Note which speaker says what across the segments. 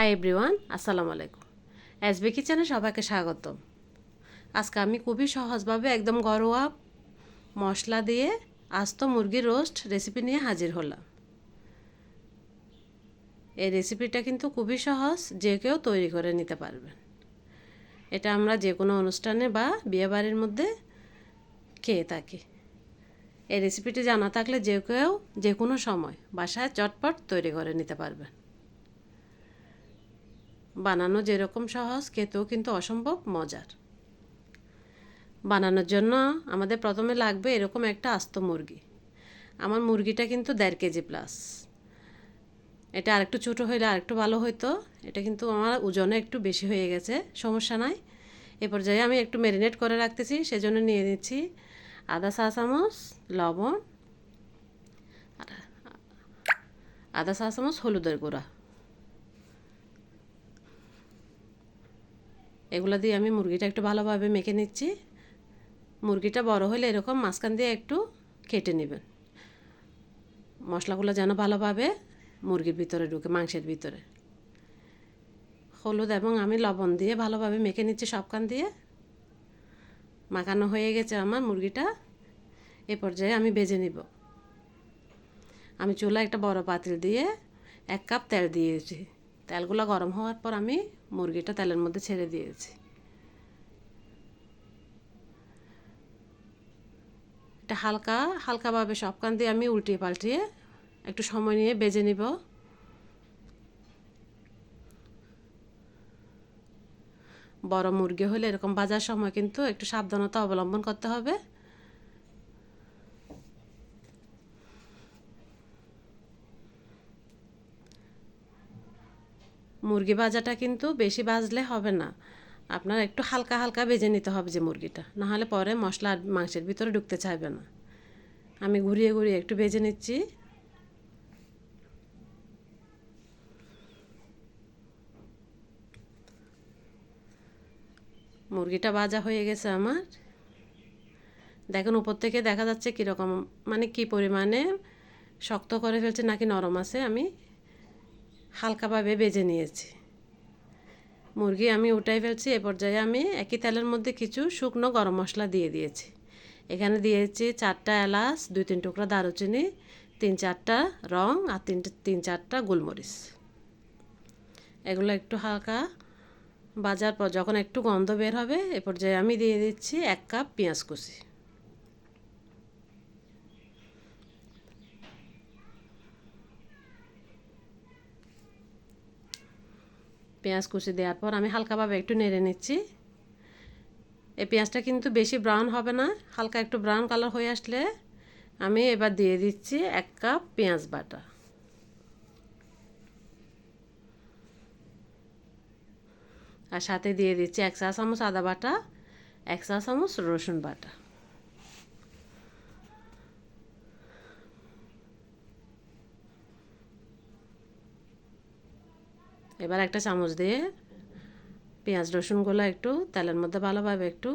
Speaker 1: Hi everyone, আসসালামু আলাইকুম। SB কিচেনে সবাইকে স্বাগতম। আজকে আমি খুবই সহজভাবে একদম ঘরোয়া মশলা দিয়ে আস্ত মুরগির রোস্ট রেসিপি নিয়ে হাজির হলাম। এই রেসিপিটা কিন্তু খুবই সহজ, যে কেউ তৈরি করে নিতে পারবেন। এটা আমরা যে কোনো অনুষ্ঠানে বা বিয়েবাড়ির মধ্যে খেয়ে থাকি। এই রেসিপিটি জানা থাকলে যে কেউ যে কোনো সময় বাসায় চটপট তৈরি করে নিতে পারবেন। বানানো যেরকম সহজ, খেতেও কিন্তু অসম্ভব মজার। বানানোর জন্য আমাদের প্রথমে লাগবে এরকম একটা আস্ত মুরগি। আমার মুরগিটা কিন্তু 1.5 কেজি প্লাস। এটা আরেকটু ছোটো হইলে আরেকটু ভালো হতো। এটা কিন্তু আমার ওজনে একটু বেশি হয়ে গেছে, সমস্যা নাই। এ পর্যায়ে আমি একটু ম্যারিনেট করে রাখতেছি, সেজন্য নিয়ে নিচ্ছি আদা চা চামচ লবণ, আদা চা চামচ হলুদের গুঁড়া। এগুলো দিয়ে আমি মুরগিটা একটু ভালোভাবে মেখে নিচ্ছি। মুরগিটা বড় হলে এরকম মাঝখান দিয়ে একটু কেটে নেবেন, মশলাগুলো যেন ভালোভাবে মুরগির ভিতরে ঢুকে, মাংসের ভিতরে। হলুদ এবং আমি লবণ দিয়ে ভালোভাবে মেখে নিচ্ছি সবখান দিয়ে। মাখানো হয়ে গেছে আমার মুরগিটা। এ পর্যায়ে আমি ভেজে নিব। আমি চুলা একটা বড় পাতিল দিয়ে 1 কাপ তেল দিয়েছি। তেলগুলো গরম হওয়ার পর আমি মুরগিটা তেলের মধ্যে ছেড়ে দিয়েছি। এটা হালকাভাবে সবখান দিয়ে আমি উল্টিয়ে পাল্টিয়ে একটু সময় নিয়ে ভেজে নিব। বড় মুরগি হলে এরকম ভাজার সময় কিন্তু একটু সাবধানতা অবলম্বন করতে হবে। মুরগি ভাজাটা কিন্তু বেশি ভাজলে হবে না, আপনার একটু হালকা হালকা ভেজে নিতে হবে যে মুরগিটা, নাহলে পরে মশলা আর মাংসের ভিতরে ঢুকতে চাইবে না। আমি ঘুরিয়ে ঘুরিয়ে একটু ভেজে নিচ্ছি। মুরগিটা ভাজা হয়ে গেছে আমার। দেখুন উপর থেকে দেখা যাচ্ছে কীরকম, মানে কী পরিমাণে শক্ত করে ফেলছে নাকি নরম আছে। আমি হালকাভাবে ভেজে নিয়েছি। মুরগি আমি উঠাই ফেলছি। এ পর্যায়ে আমি একই তেলের মধ্যে কিছু শুকনো গরম মশলা দিয়ে দিয়েছি। এখানে দিয়েছি 4টা এলাচ, 2-3 টুকরা দারুচিনি, 3-4টা লং আর 3-4টা গোলমরিচ। এগুলো একটু হালকা ভাজার পর যখন একটু গন্ধ বের হবে, এ পর্যায়ে আমি দিয়ে দিচ্ছি 1 কাপ পেঁয়াজ কুচি। পেঁয়াজ কুচি দেওয়ার পর আমি হালকাভাবে একটু নেড়ে নিচ্ছি। এই পেঁয়াজটা কিন্তু বেশি ব্রাউন হবে না, হালকা একটু ব্রাউন কালার হয়ে আসলে আমি এবার দিয়ে দিচ্ছি 1 কাপ পেঁয়াজ বাটা। আর সাথে দিয়ে দিচ্ছি 1 চা চামচ আদা বাটা, 1 চা চামচ রসুন বাটা। এবার একটা চামচ দিয়ে পেঁয়াজ রসুনগুলো একটু তেলের মধ্যে ভালোভাবে একটু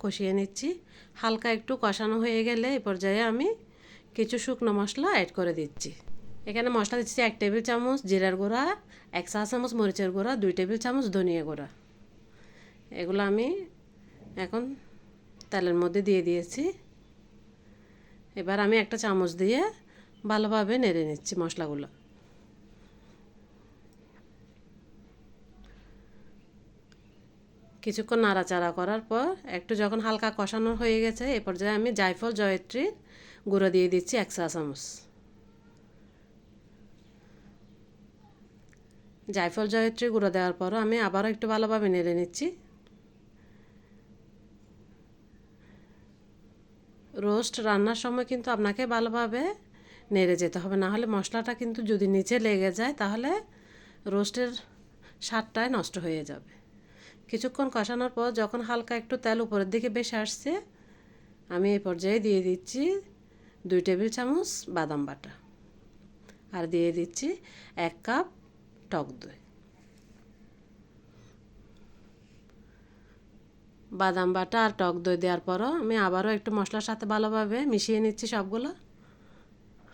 Speaker 1: কষিয়ে নিচ্ছি। হালকা একটু কষানো হয়ে গেলে এই পর্যায়ে আমি কিছু শুকনো মশলা অ্যাড করে দিচ্ছি। এখানে মশলা দিচ্ছি 1 টেবিল চামচ জিরার গুঁড়া, 1 চা চামচ মরিচের গুঁড়া, 2 টেবিল চামচ ধনিয়া গুঁড়া। এগুলো আমি এখন তেলের মধ্যে দিয়ে দিয়েছি। এবার আমি একটা চামচ দিয়ে ভালোভাবে নেড়ে নিচ্ছি মশলাগুলো। কিছুক্ষণ নাড়াচাড়া করার পর একটু যখন হালকা কষানো হয়ে গেছে, এ পর্যায়ে আমি জায়ফল জয়ত্রীর গুঁড়ো দিয়ে দিচ্ছি 1 চা চামচ। জায়ফল জয়ত্রীর গুঁড়ো দেওয়ার পরও আমি আবারও একটু ভালোভাবে নেড়ে নিচ্ছি। রোস্ট রান্নার সময় কিন্তু আপনাকে ভালোভাবে নেড়ে যেতে হবে, না হলে মশলাটা কিন্তু যদি নিচে লেগে যায় তাহলে রোস্টের স্বাদটাই নষ্ট হয়ে যাবে। কিছুক্ষণ কষানোর পর যখন হালকা একটু তেল উপরের দিকে বেশি আসছে, আমি এই পর্যায়ে দিয়ে দিচ্ছি 2 টেবিল চামচ বাদাম বাটা, আর দিয়ে দিচ্ছি 1 কাপ টক দই। বাদাম বাটা আর টক দই দেওয়ার পরও আমি আবারও একটু মশলার সাথে ভালোভাবে মিশিয়ে নিচ্ছি সবগুলো।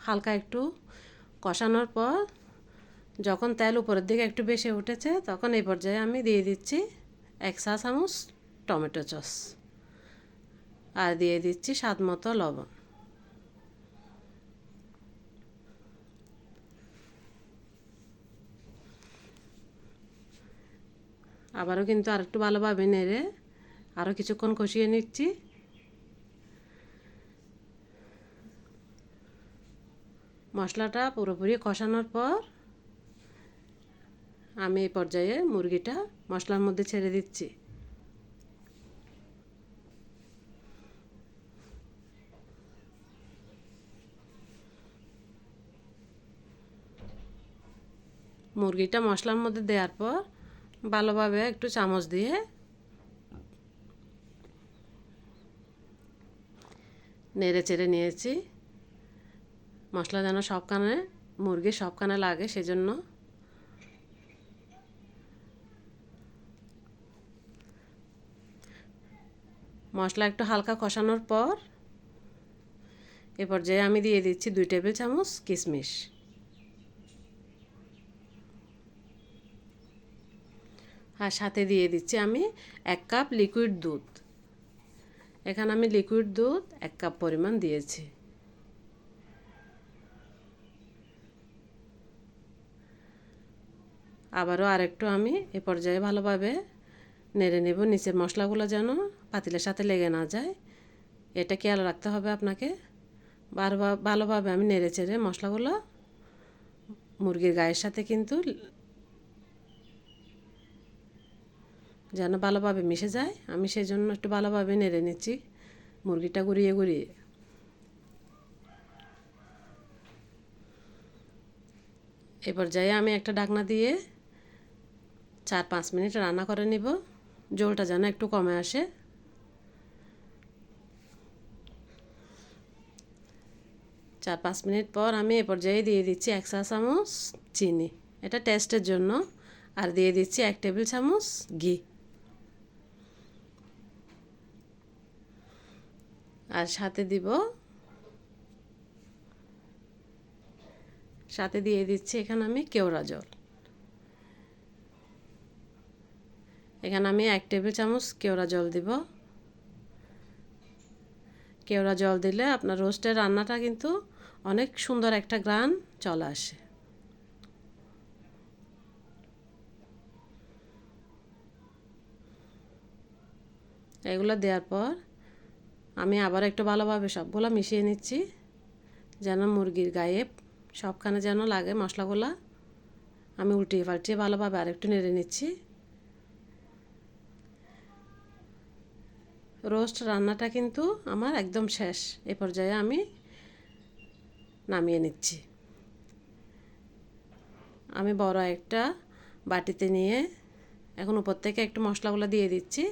Speaker 1: হালকা একটু কষানোর পর যখন তেল উপরের দিকে একটু বেশি উঠেছে তখন এই পর্যায়ে আমি দিয়ে দিচ্ছি 1 চা চামচ টমেটো সস আর দিয়ে দিচ্ছি স্বাদ মতো লবণ। আবারও কিন্তু আরেকটু ভালোভাবে নেড়ে আরও কিছুক্ষণ কষিয়ে নিচ্ছি। মশলাটা পুরোপুরি কষানোর পর আমি এই পর্যায়ে মুরগিটা মশলার মধ্যে ছেড়ে দিচ্ছি। মুরগিটা মশলার মধ্যে দেওয়ার পর ভালোভাবে একটু চামচ দিয়ে নেড়ে চেড়ে নিয়েছি। মশলা যেন সবখানে মুরগির সবখানে লাগে সেজন্য। মশলা একটু হালকা কষানোর পর এ পর্যায়ে আমি দিয়ে দিচ্ছি 2 টেবিল চামচ কিশমিশ আর সাথে দিয়ে দিচ্ছি আমি 1 কাপ লিকুইড দুধ। এখানে আমি লিকুইড দুধ 1 কাপ পরিমাণ দিয়েছি। আবারও আরেকটু আমি এ পর্যায়ে ভালোভাবে নেড়ে নেব, নিচের মশলাগুলো যেন পাতিলের সাথে লেগে না যায়, এটা খেয়াল রাখতে হবে আপনাকে। বারবার ভালোভাবে আমি নেড়ে চেড়ে মশলাগুলো মুরগির গায়ের সাথে কিন্তু যেন ভালোভাবে মিশে যায়, আমি সেই জন্য একটু ভালোভাবে নেড়ে নিচ্ছি মুরগিটা ঘুরিয়ে ঘুরিয়ে। এ পর্যায়ে আমি একটা ঢাকনা দিয়ে 4-5 মিনিট রান্না করে নিব, ঝোলটা যেন একটু কমে আসে। 4-5 মিনিট পর আমি এ পর্যায়ে দিয়ে দিচ্ছি 1 চা চামচ চিনি, এটা টেস্টের জন্য, আর দিয়ে দিচ্ছি 1 টেবিল চামচ ঘি। আর সাথে দিয়ে দিচ্ছি এখানে আমি কেওড়া জল। এখানে আমি 1 টেবিল চামচ কেওড়া জল দিব। কেওড়া জল দিলে আপনার রোস্টের রান্নাটা কিন্তু অনেক সুন্দর একটা ঘ্রাণ চলে আসে। এগুলো দেওয়ার পর আমি আবার একটু ভালোভাবে সবগুলো মিশিয়ে নিচ্ছি যেন মুরগির গায়ে সবখানে যেন লাগে মশলাগুলো। আমি উল্টিয়ে পাল্টিয়ে ভালোভাবে আরেকটু নেড়ে নিচ্ছি। রোস্ট রান্নাটা কিন্তু আমার একদম শেষ, এ পর্যায়ে আমি নামিয়ে নিচ্ছি। আমি বড় একটা বাটিতে নিয়ে এখন উপর থেকে একটু মশলাগুলো দিয়ে দিচ্ছি।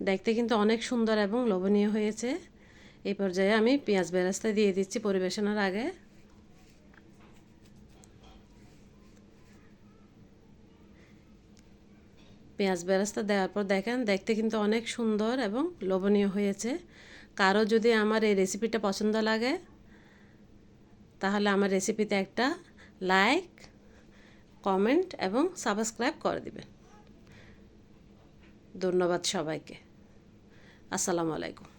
Speaker 1: দেখতে কিন্তু অনেক সুন্দর এবং লোভনীয় হয়েছে। এই পর্যায়ে আমি পেঁয়াজ বেরেস্তা দিয়ে দিচ্ছি পরিবেশনের আগে। পেঁয়াজ বেরেস্তা দেওয়ার পর দেখেন দেখতে কিন্তু অনেক সুন্দর এবং লোভনীয় হয়েছে। কারো যদি আমার এই রেসিপিটা পছন্দ লাগে তাহলে আমার রেসিপিতে একটা লাইক, কমেন্ট এবং সাবস্ক্রাইব করে দিবেন। ধন্যবাদ সবাইকে। আসসালামু আলাইকুম।